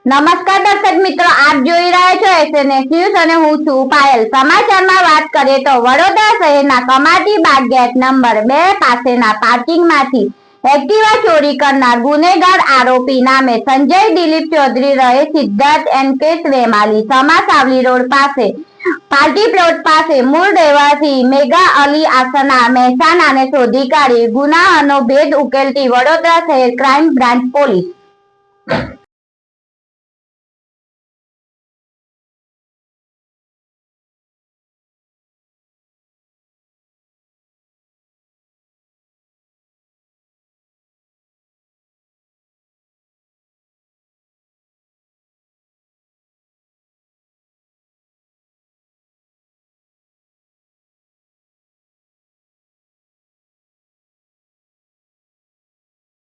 નમસ્કાર દર્શક મિત્રો, આપ જોઈ રહ્યા છો SNS ન્યૂઝ અને હું છું પાયલ। સમાચારમાં વાત કરીએ તો વડોદરા શહેરના કમાટી બાગ ગેટ નંબર 2 પાસેના પાર્કિંગમાંથી એક્ટિવા ચોરી કરનાર ગુનેગાર આરોપી નામે સંજય દિલીપ ચૌધરી રહે સિદ્ધાર્થ એનકેસ વેમાલી સમા સાવલી રોડ પાસે પાર્ટી પ્લોટ પાસે મૂળ રહેવાસી મેઘા અલી આસના મહેસાણાને શોધી કાઢી ગુનાનો ભેદ ઉકેલતી વડોદરા શહેર ક્રાઇમ બ્રાન્ચ પોલીસ